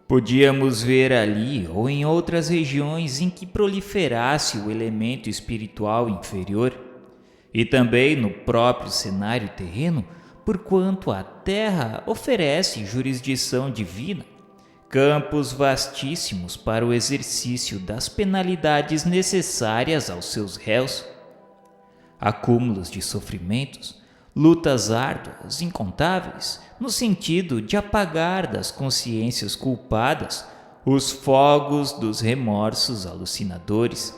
Podíamos ver ali ou em outras regiões em que proliferasse o elemento espiritual inferior, e também no próprio cenário terreno, porquanto a terra oferece jurisdição divina, campos vastíssimos para o exercício das penalidades necessárias aos seus réus, acúmulos de sofrimentos, lutas árduas, incontáveis, no sentido de apagar das consciências culpadas os fogos dos remorsos alucinadores.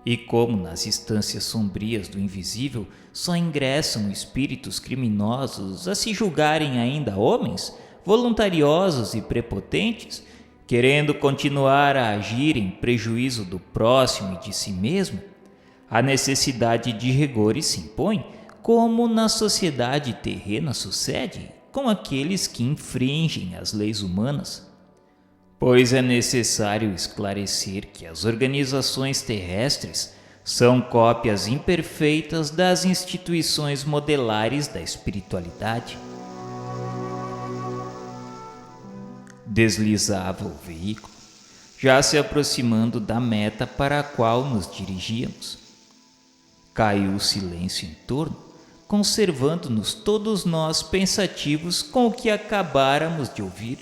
E como nas instâncias sombrias do invisível só ingressam espíritos criminosos a se julgarem ainda homens, voluntariosos e prepotentes, querendo continuar a agir em prejuízo do próximo e de si mesmo, a necessidade de rigores se impõe, como na sociedade terrena sucede com aqueles que infringem as leis humanas. Pois é necessário esclarecer que as organizações terrestres são cópias imperfeitas das instituições modelares da espiritualidade. Deslizava o veículo, já se aproximando da meta para a qual nos dirigíamos. Caiu o silêncio em torno, conservando-nos todos nós pensativos com o que acabáramos de ouvir.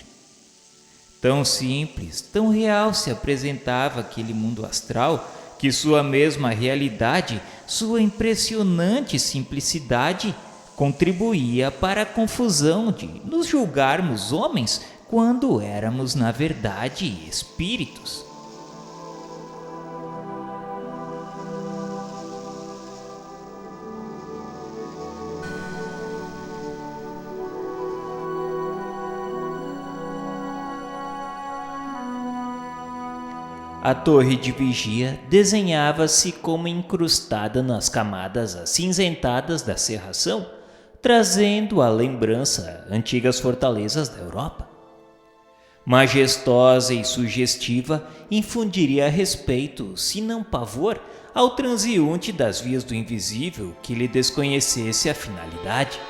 Tão simples, tão real se apresentava aquele mundo astral que sua mesma realidade, sua impressionante simplicidade, contribuía para a confusão de nos julgarmos homens quando éramos, na verdade, espíritos. A torre de vigia desenhava-se como incrustada nas camadas acinzentadas da cerração, trazendo à lembrança antigas fortalezas da Europa. Majestosa e sugestiva, infundiria respeito, se não pavor, ao transeunte das vias do invisível que lhe desconhecesse a finalidade.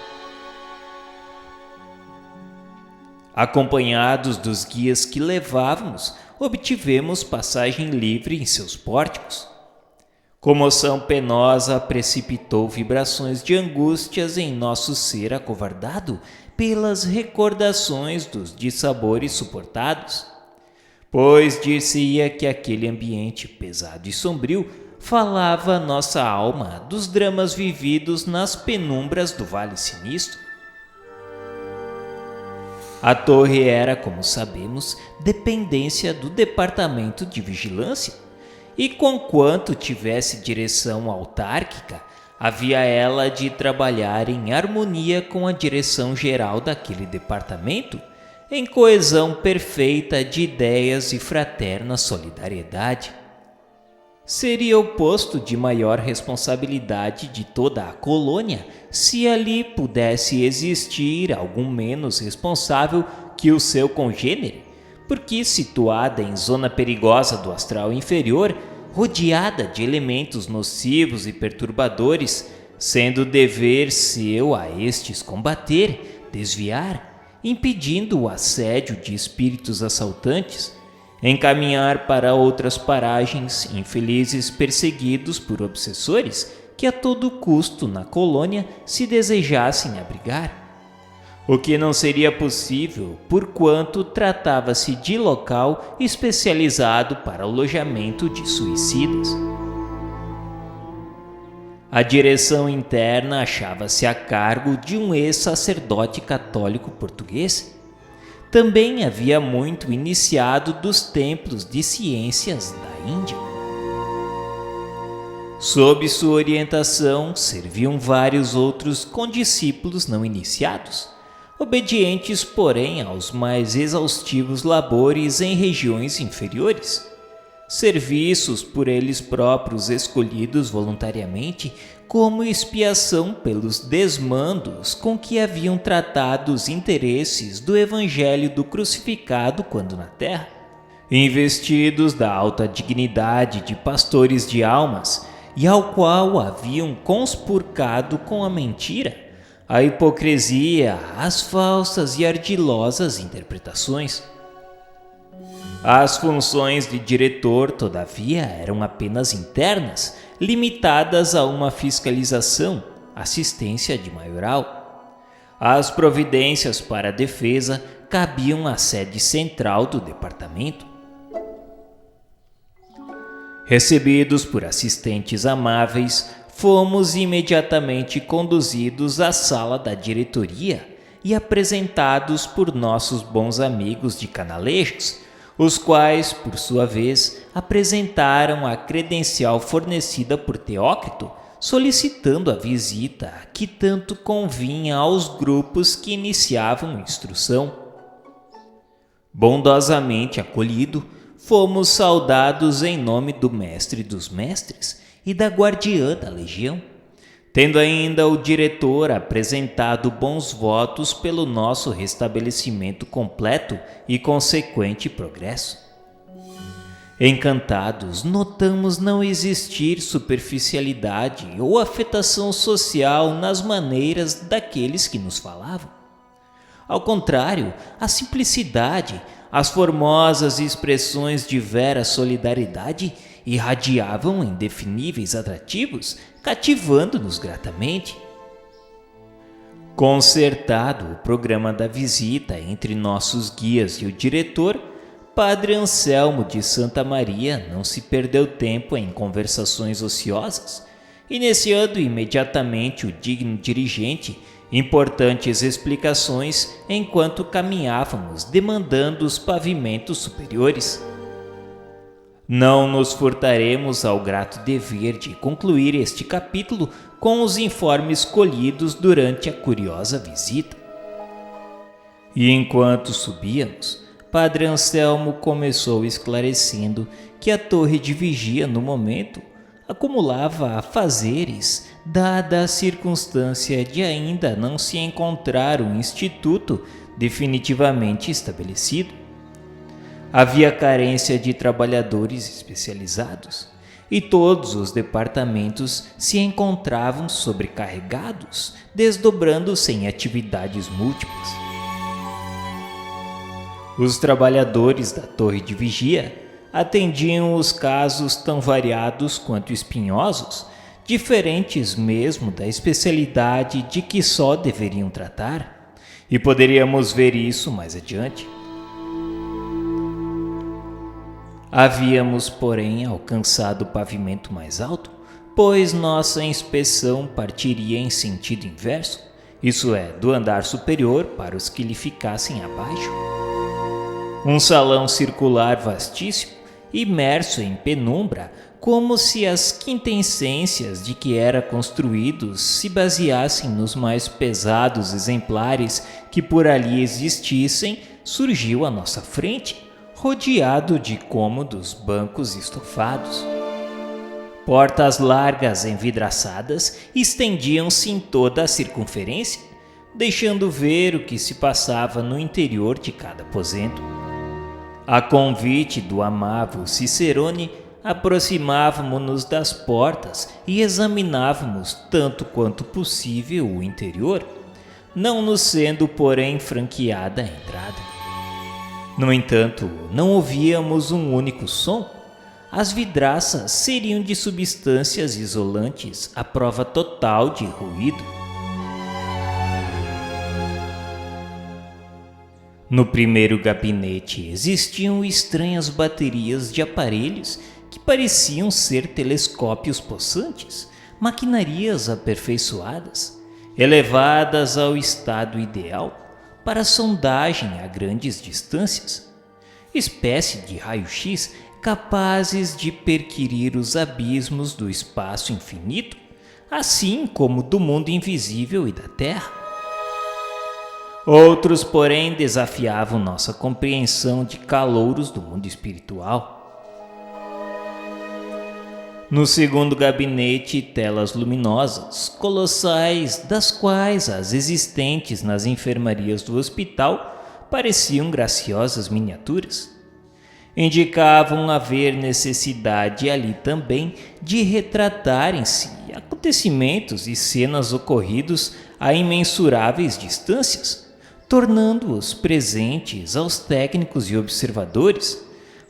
Acompanhados dos guias que levávamos, obtivemos passagem livre em seus pórticos. Comoção penosa precipitou vibrações de angústias em nosso ser acovardado pelas recordações dos dissabores suportados, pois dir-se-ia que aquele ambiente pesado e sombrio falava nossa alma dos dramas vividos nas penumbras do Vale Sinistro. A torre era, como sabemos, dependência do Departamento de Vigilância, e conquanto tivesse direção autárquica, havia ela de trabalhar em harmonia com a direção geral daquele departamento, em coesão perfeita de ideias e fraterna solidariedade. Seria o posto de maior responsabilidade de toda a colônia se ali pudesse existir algum menos responsável que o seu congênere, porque situada em zona perigosa do astral inferior, rodeada de elementos nocivos e perturbadores, sendo dever seu a estes combater, desviar, impedindo o assédio de espíritos assaltantes, encaminhar para outras paragens infelizes perseguidos por obsessores que a todo custo na colônia se desejassem abrigar. O que não seria possível, porquanto tratava-se de local especializado para alojamento de suicidas. A direção interna achava-se a cargo de um ex-sacerdote católico português. Também havia muito iniciado dos templos de ciências da Índia. Sob sua orientação, serviam vários outros condiscípulos não iniciados, obedientes, porém, aos mais exaustivos labores em regiões inferiores. Serviços por eles próprios escolhidos voluntariamente como expiação pelos desmandos com que haviam tratado os interesses do Evangelho do crucificado quando na terra. Investidos da alta dignidade de pastores de almas, e ao qual haviam conspurcado com a mentira, a hipocrisia, as falsas e ardilosas interpretações. As funções de diretor, todavia, eram apenas internas, limitadas a uma fiscalização, assistência de maioral. As providências para a defesa cabiam à sede central do departamento. Recebidos por assistentes amáveis, fomos imediatamente conduzidos à sala da diretoria e apresentados por nossos bons amigos de Canalejos, os quais, por sua vez, apresentaram a credencial fornecida por Teócrito, solicitando a visita que tanto convinha aos grupos que iniciavam instrução. Bondosamente acolhido, fomos saudados em nome do mestre dos mestres e da guardiã da legião, tendo ainda o diretor apresentado bons votos pelo nosso restabelecimento completo e consequente progresso. Encantados, notamos não existir superficialidade ou afetação social nas maneiras daqueles que nos falavam. Ao contrário, a simplicidade, as formosas expressões de vera solidariedade irradiavam indefiníveis atrativos, cativando-nos gratamente. Concertado o programa da visita entre nossos guias e o diretor, Padre Anselmo de Santa Maria não se perdeu tempo em conversações ociosas, iniciando imediatamente o digno dirigente importantes explicações enquanto caminhávamos demandando os pavimentos superiores. Não nos furtaremos ao grato dever de concluir este capítulo com os informes colhidos durante a curiosa visita. E enquanto subíamos, Padre Anselmo começou esclarecendo que a torre de vigia, no momento, acumulava afazeres, dada a circunstância de ainda não se encontrar um instituto definitivamente estabelecido. Havia carência de trabalhadores especializados e todos os departamentos se encontravam sobrecarregados, desdobrando-se em atividades múltiplas. Os trabalhadores da torre de vigia atendiam os casos tão variados quanto espinhosos, diferentes mesmo da especialidade de que só deveriam tratar, e poderíamos ver isso mais adiante. Havíamos, porém, alcançado o pavimento mais alto, pois nossa inspeção partiria em sentido inverso, isso é, do andar superior para os que lhe ficassem abaixo. Um salão circular vastíssimo, imerso em penumbra, como se as quintessências de que era construído se baseassem nos mais pesados exemplares que por ali existissem, surgiu à nossa frente, rodeado de cômodos bancos estofados. Portas largas envidraçadas estendiam-se em toda a circunferência, deixando ver o que se passava no interior de cada aposento. A convite do amável Cicerone, aproximávamos-nos das portas e examinávamos tanto quanto possível o interior, não nos sendo, porém, franqueada a entrada. No entanto, não ouvíamos um único som. As vidraças seriam de substâncias isolantes à prova total de ruído. No primeiro gabinete existiam estranhas baterias de aparelhos que pareciam ser telescópios possantes, maquinarias aperfeiçoadas, elevadas ao estado ideal para sondagem a grandes distâncias, espécie de raio-x capazes de perquirir os abismos do espaço infinito, assim como do mundo invisível e da Terra. Outros, porém, desafiavam nossa compreensão de calouros do mundo espiritual. No segundo gabinete, telas luminosas, colossais, das quais as existentes nas enfermarias do hospital pareciam graciosas miniaturas. Indicavam haver necessidade ali também de retratarem-se acontecimentos e cenas ocorridos a imensuráveis distâncias, tornando-os presentes aos técnicos e observadores,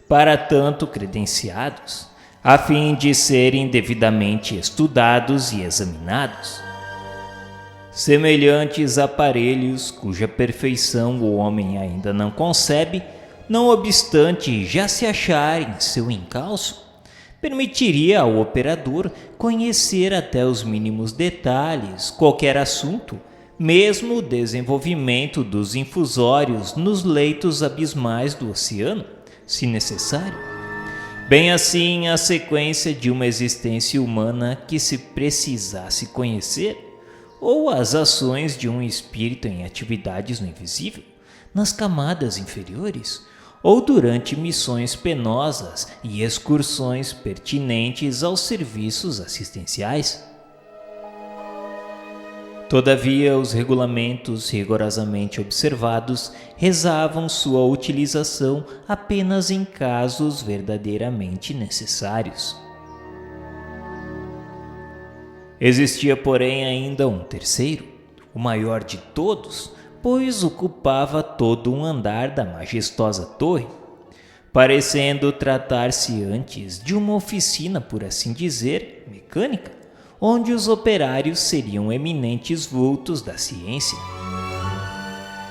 para tanto credenciados, a fim de serem devidamente estudados e examinados. Semelhantes aparelhos, cuja perfeição o homem ainda não concebe, não obstante já se achar em seu encalço, permitiria ao operador conhecer até os mínimos detalhes qualquer assunto, mesmo o desenvolvimento dos infusórios nos leitos abismais do oceano, se necessário. Bem assim, a sequência de uma existência humana que se precisasse conhecer, ou as ações de um espírito em atividades no invisível, nas camadas inferiores, ou durante missões penosas e excursões pertinentes aos serviços assistenciais. Todavia, os regulamentos rigorosamente observados rezavam sua utilização apenas em casos verdadeiramente necessários. Existia, porém, ainda um terceiro, o maior de todos, pois ocupava todo um andar da majestosa torre, parecendo tratar-se antes de uma oficina, por assim dizer, mecânica, onde os operários seriam eminentes vultos da ciência.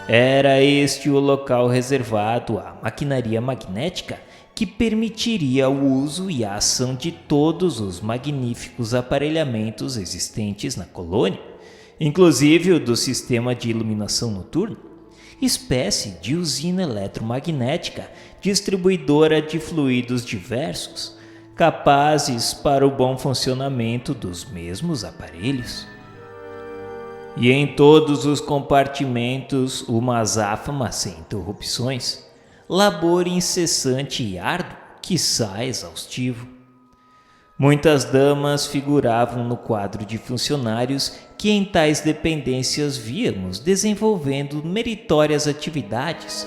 Era este o local reservado à maquinaria magnética que permitiria o uso e a ação de todos os magníficos aparelhamentos existentes na colônia, inclusive o do sistema de iluminação noturna, espécie de usina eletromagnética distribuidora de fluidos diversos, capazes para o bom funcionamento dos mesmos aparelhos. E em todos os compartimentos uma azáfama sem interrupções, labor incessante e árduo, quiçá exaustivo. Muitas damas figuravam no quadro de funcionários que em tais dependências víamos desenvolvendo meritórias atividades.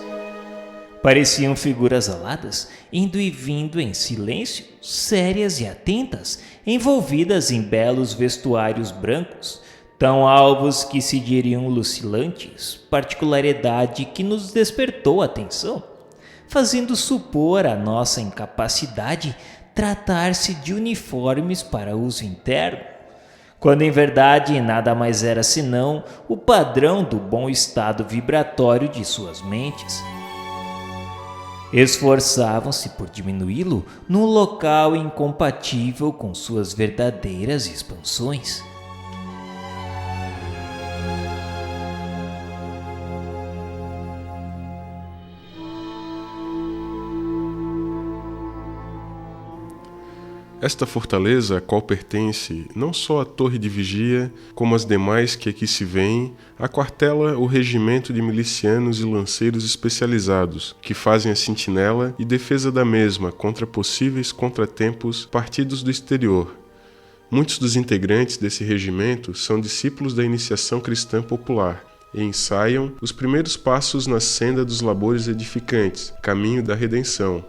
Pareciam figuras aladas, indo e vindo em silêncio, sérias e atentas, envolvidas em belos vestuários brancos, tão alvos que se diriam lucilantes, particularidade que nos despertou a atenção, fazendo supor a nossa incapacidade tratar-se de uniformes para uso interno, quando em verdade nada mais era senão o padrão do bom estado vibratório de suas mentes. Esforçavam-se por diminuí-lo num local incompatível com suas verdadeiras expansões. Esta fortaleza, a qual pertence não só a torre de vigia, como as demais que aqui se vêem, aquartela o regimento de milicianos e lanceiros especializados, que fazem a sentinela e defesa da mesma contra possíveis contratempos partidos do exterior. Muitos dos integrantes desse regimento são discípulos da iniciação cristã popular e ensaiam os primeiros passos na senda dos labores edificantes, caminho da redenção.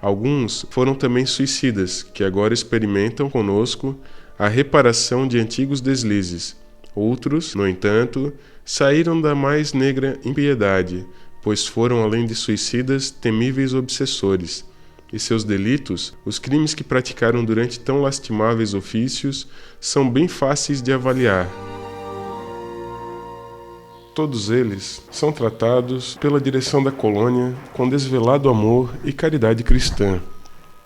Alguns foram também suicidas, que agora experimentam conosco a reparação de antigos deslizes. Outros, no entanto, saíram da mais negra impiedade, pois foram, além de suicidas, temíveis obsessores. E seus delitos, os crimes que praticaram durante tão lastimáveis ofícios, são bem fáceis de avaliar. Todos eles são tratados pela direção da colônia com desvelado amor e caridade cristã,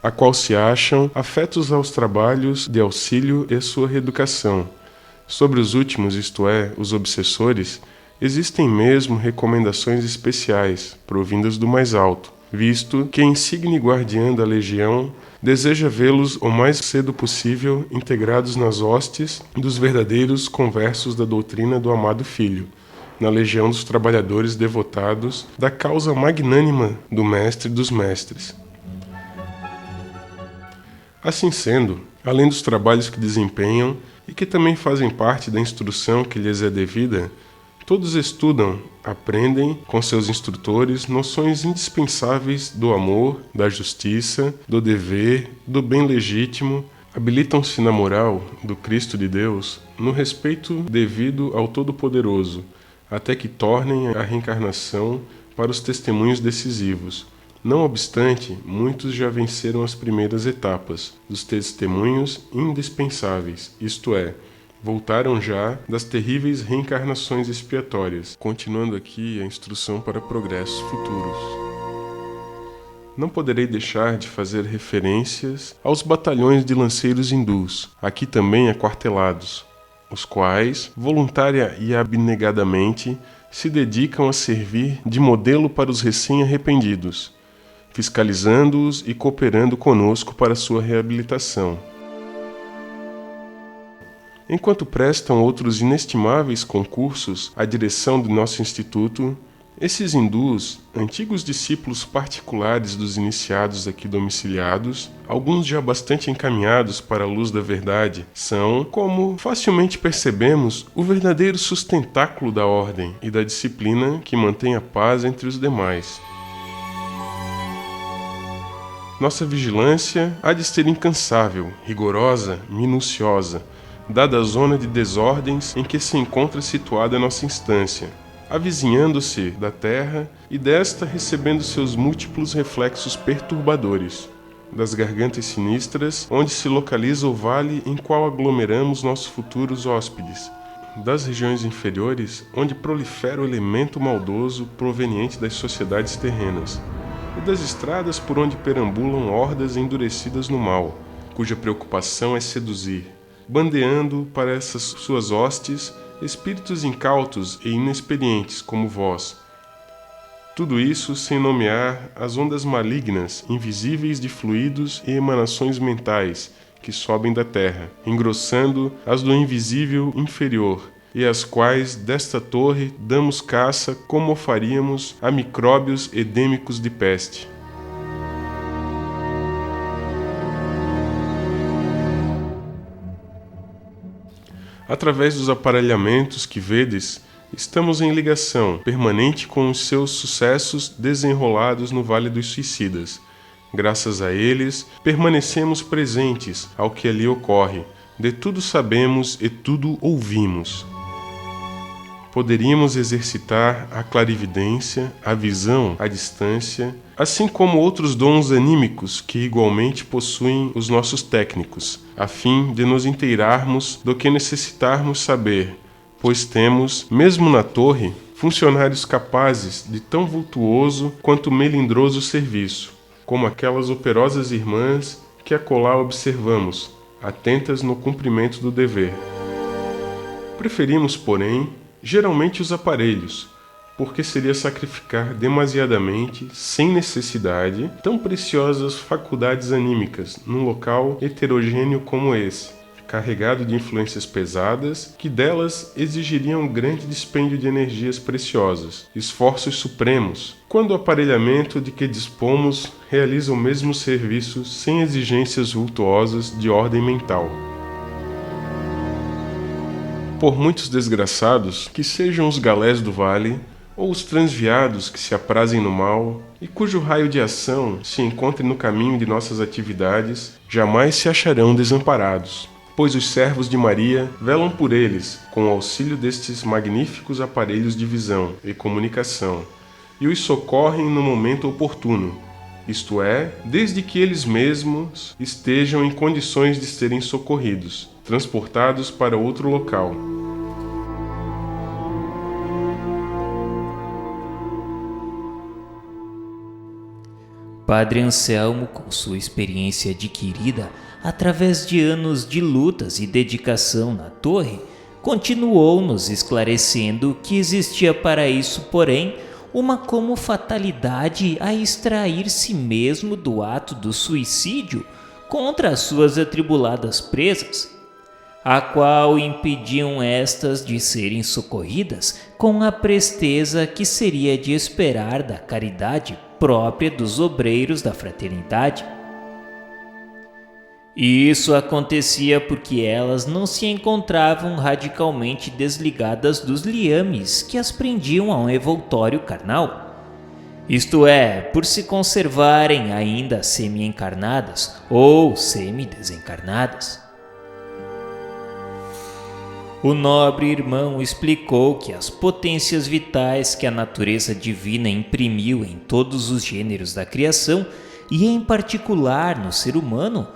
a qual se acham afetos aos trabalhos de auxílio e a sua reeducação. Sobre os últimos, isto é, os obsessores, existem mesmo recomendações especiais, provindas do mais alto, visto que a insigne guardiã da legião deseja vê-los o mais cedo possível integrados nas hostes dos verdadeiros conversos da doutrina do amado Filho, na legião dos trabalhadores devotados da causa magnânima do Mestre dos Mestres. Assim sendo, além dos trabalhos que desempenham e que também fazem parte da instrução que lhes é devida, todos estudam, aprendem com seus instrutores noções indispensáveis do amor, da justiça, do dever, do bem legítimo, habilitam-se na moral do Cristo de Deus no respeito devido ao Todo-Poderoso, até que tornem a reencarnação para os testemunhos decisivos. Não obstante, muitos já venceram as primeiras etapas dos testemunhos indispensáveis, isto é, voltaram já das terríveis reencarnações expiatórias. Continuando aqui a instrução para progressos futuros. Não poderei deixar de fazer referências aos batalhões de lanceiros hindus, aqui também aquartelados, os quais, voluntária e abnegadamente, se dedicam a servir de modelo para os recém-arrependidos, fiscalizando-os e cooperando conosco para sua reabilitação. Enquanto prestam outros inestimáveis concursos à direção do nosso instituto, esses hindus, antigos discípulos particulares dos iniciados aqui domiciliados, alguns já bastante encaminhados para a luz da verdade, são, como facilmente percebemos, o verdadeiro sustentáculo da ordem e da disciplina que mantém a paz entre os demais. Nossa vigilância há de ser incansável, rigorosa, minuciosa, dada a zona de desordens em que se encontra situada a nossa instância, avizinhando-se da terra e desta recebendo seus múltiplos reflexos perturbadores, das gargantas sinistras, onde se localiza o vale em qual aglomeramos nossos futuros hóspedes, das regiões inferiores, onde prolifera o elemento maldoso proveniente das sociedades terrenas, e das estradas por onde perambulam hordas endurecidas no mal, cuja preocupação é seduzir, bandeando para essas suas hostes espíritos incautos e inexperientes como vós. Tudo isso sem nomear as ondas malignas, invisíveis de fluidos e emanações mentais que sobem da terra, engrossando as do invisível inferior, e às quais desta torre damos caça como o faríamos a micróbios edêmicos de peste. Através dos aparelhamentos que vedes, estamos em ligação permanente com os seus sucessos desenrolados no Vale dos Suicidas. Graças a eles, permanecemos presentes ao que ali ocorre, de tudo sabemos e tudo ouvimos. Poderíamos exercitar a clarividência, a visão à distância, assim como outros dons anímicos que igualmente possuem os nossos técnicos, a fim de nos inteirarmos do que necessitarmos saber, pois temos, mesmo na torre, funcionários capazes de tão vultuoso quanto melindroso serviço, como aquelas operosas irmãs que acolá observamos, atentas no cumprimento do dever. Preferimos, porém, geralmente os aparelhos, porque seria sacrificar demasiadamente, sem necessidade, tão preciosas faculdades anímicas num local heterogêneo como esse, carregado de influências pesadas, que delas exigiriam grande dispêndio de energias preciosas, esforços supremos, quando o aparelhamento de que dispomos realiza o mesmo serviço sem exigências vultuosas de ordem mental. Por muitos desgraçados, que sejam os galés do vale, ou os transviados que se aprazem no mal, e cujo raio de ação se encontre no caminho de nossas atividades, jamais se acharão desamparados, pois os servos de Maria velam por eles, com o auxílio destes magníficos aparelhos de visão e comunicação, e os socorrem no momento oportuno, isto é, desde que eles mesmos estejam em condições de serem socorridos, transportados para outro local. Padre Anselmo, com sua experiência adquirida através de anos de lutas e dedicação na torre, continuou nos esclarecendo que existia para isso, porém, uma como fatalidade a extrair-se mesmo do ato do suicídio contra as suas atribuladas presas, a qual impediam estas de serem socorridas com a presteza que seria de esperar da caridade própria dos obreiros da fraternidade. E isso acontecia porque elas não se encontravam radicalmente desligadas dos liames que as prendiam a um envoltório carnal, isto é, por se conservarem ainda semi-encarnadas ou semi-desencarnadas. O nobre irmão explicou que as potências vitais que a natureza divina imprimiu em todos os gêneros da criação, e em particular no ser humano,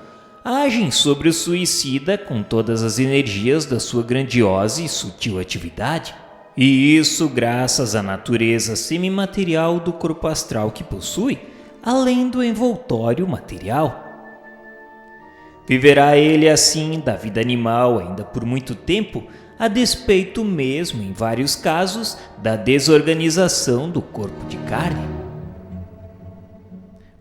agem sobre o suicida com todas as energias da sua grandiosa e sutil atividade. E isso graças à natureza semimaterial do corpo astral que possui, além do envoltório material. Viverá ele assim da vida animal ainda por muito tempo, a despeito mesmo, em vários casos, da desorganização do corpo de carne.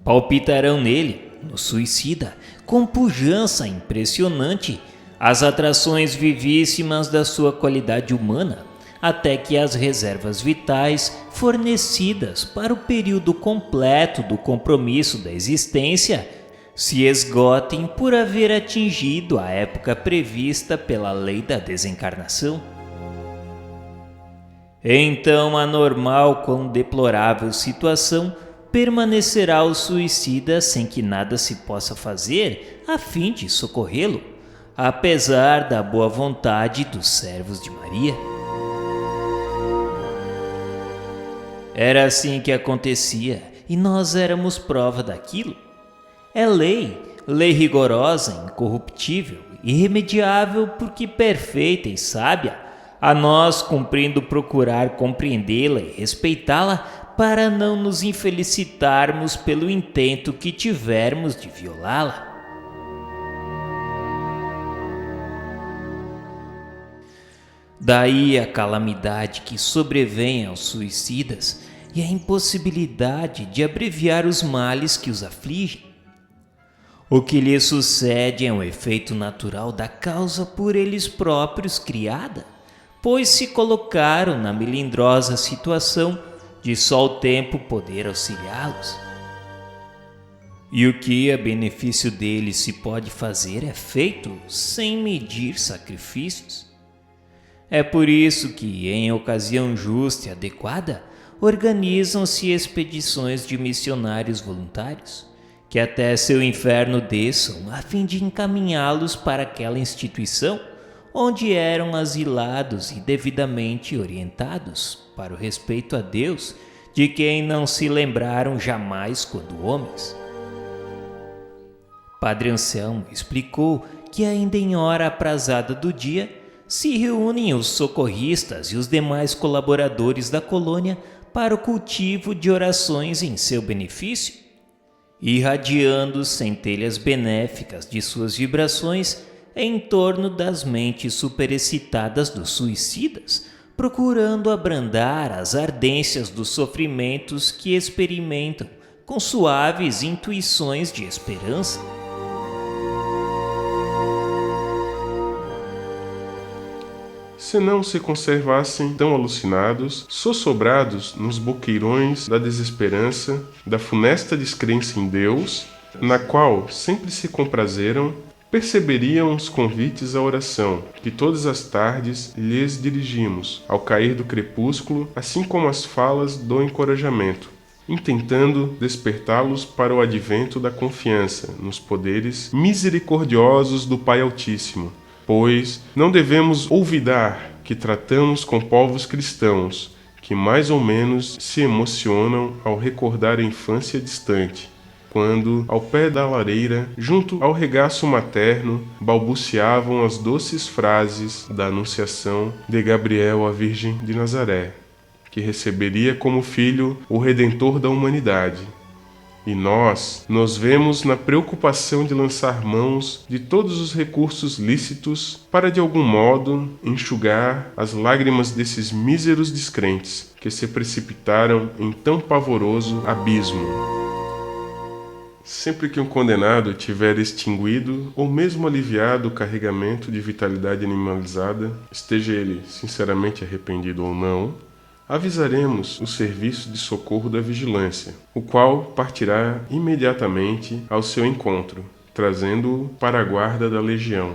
Palpitarão nele, no suicida, com pujança impressionante, as atrações vivíssimas da sua qualidade humana, até que as reservas vitais fornecidas para o período completo do compromisso da existência se esgotem por haver atingido a época prevista pela lei da desencarnação. Então a normal quão deplorável situação permanecerá o suicida sem que nada se possa fazer a fim de socorrê-lo, apesar da boa vontade dos servos de Maria. Era assim que acontecia, e nós éramos prova daquilo. É lei rigorosa, incorruptível, irremediável, porque perfeita e sábia, a nós cumprindo procurar compreendê-la e respeitá-la, para não nos infelicitarmos pelo intento que tivermos de violá-la. Daí a calamidade que sobrevém aos suicidas e a impossibilidade de abreviar os males que os afligem. O que lhes sucede é um efeito natural da causa por eles próprios criada, pois se colocaram na melindrosa situação de só o tempo poder auxiliá-los. E o que a benefício deles se pode fazer é feito sem medir sacrifícios. É por isso que, em ocasião justa e adequada, organizam-se expedições de missionários voluntários, que até seu inferno desçam a fim de encaminhá-los para aquela instituição onde eram asilados e devidamente orientados para o respeito a Deus, de quem não se lembraram jamais quando homens. Padre Anselmo explicou que ainda em hora aprazada do dia se reúnem os socorristas e os demais colaboradores da colônia para o cultivo de orações em seu benefício, irradiando centelhas benéficas de suas vibrações em torno das mentes superexcitadas dos suicidas, procurando abrandar as ardências dos sofrimentos que experimentam com suaves intuições de esperança. Se não se conservassem tão alucinados, sossobrados nos boqueirões da desesperança, da funesta descrença em Deus, na qual sempre se comprazeram, perceberiam os convites à oração que todas as tardes lhes dirigimos, ao cair do crepúsculo, assim como as falas do encorajamento, intentando despertá-los para o advento da confiança nos poderes misericordiosos do Pai Altíssimo. Pois não devemos olvidar que tratamos com povos cristãos que mais ou menos se emocionam ao recordar a infância distante, quando, ao pé da lareira, junto ao regaço materno, balbuciavam as doces frases da Anunciação de Gabriel à Virgem de Nazaré, que receberia como filho o Redentor da humanidade. E nós nos vemos na preocupação de lançar mãos de todos os recursos lícitos para, de algum modo, enxugar as lágrimas desses míseros descrentes que se precipitaram em tão pavoroso abismo. Sempre que um condenado tiver extinguido ou mesmo aliviado o carregamento de vitalidade animalizada, esteja ele sinceramente arrependido ou não, avisaremos o serviço de socorro da vigilância, o qual partirá imediatamente ao seu encontro, trazendo-o para a guarda da legião.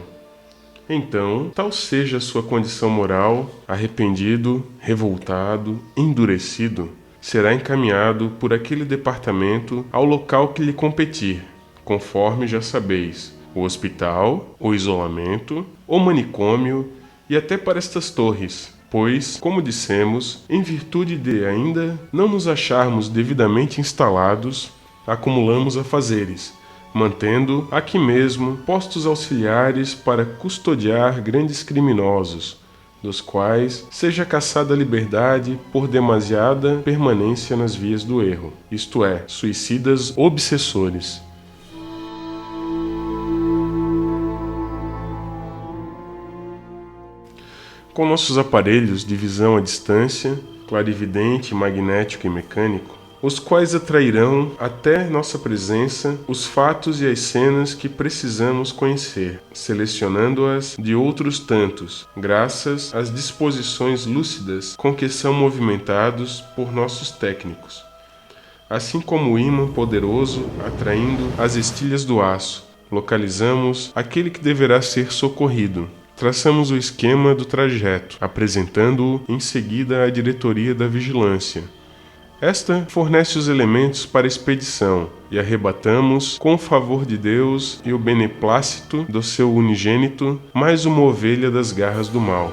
Então, tal seja a sua condição moral, arrependido, revoltado, endurecido, será encaminhado por aquele departamento ao local que lhe competir, conforme já sabeis, o hospital, o isolamento, o manicômio e até para estas torres, pois, como dissemos, em virtude de ainda não nos acharmos devidamente instalados, acumulamos afazeres, mantendo aqui mesmo postos auxiliares para custodiar grandes criminosos, dos quais seja caçada a liberdade por demasiada permanência nas vias do erro, isto é, suicidas obsessores. Com nossos aparelhos de visão à distância, clarividente, magnético e mecânico, os quais atrairão até nossa presença os fatos e as cenas que precisamos conhecer, selecionando-as de outros tantos, graças às disposições lúcidas com que são movimentados por nossos técnicos. Assim como o ímã poderoso atraindo as estilhas do aço, localizamos aquele que deverá ser socorrido. Traçamos o esquema do trajeto, apresentando-o em seguida à diretoria da vigilância. Esta fornece os elementos para a expedição e arrebatamos, com o favor de Deus e o beneplácito do seu unigênito, mais uma ovelha das garras do mal.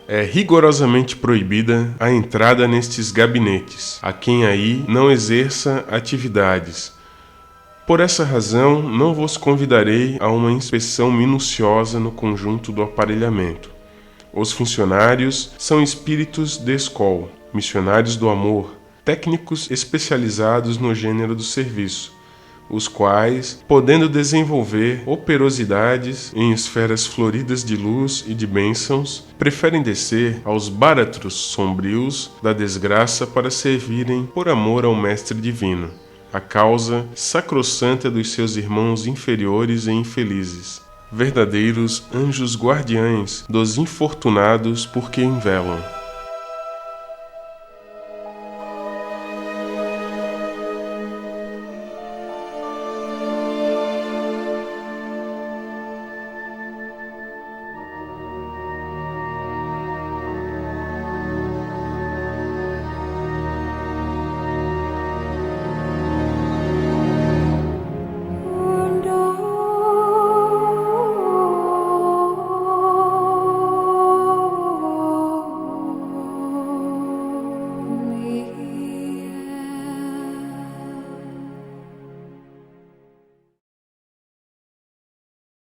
É rigorosamente proibida a entrada nestes gabinetes, a quem aí não exerça atividades. Por essa razão, não vos convidarei a uma inspeção minuciosa no conjunto do aparelhamento. Os funcionários são espíritos de escola, missionários do amor, técnicos especializados no gênero do serviço, os quais, podendo desenvolver operosidades em esferas floridas de luz e de bênçãos, preferem descer aos báratros sombrios da desgraça para servirem por amor ao Mestre Divino, a causa sacrossanta dos seus irmãos inferiores e infelizes, verdadeiros anjos guardiães dos infortunados por que velam.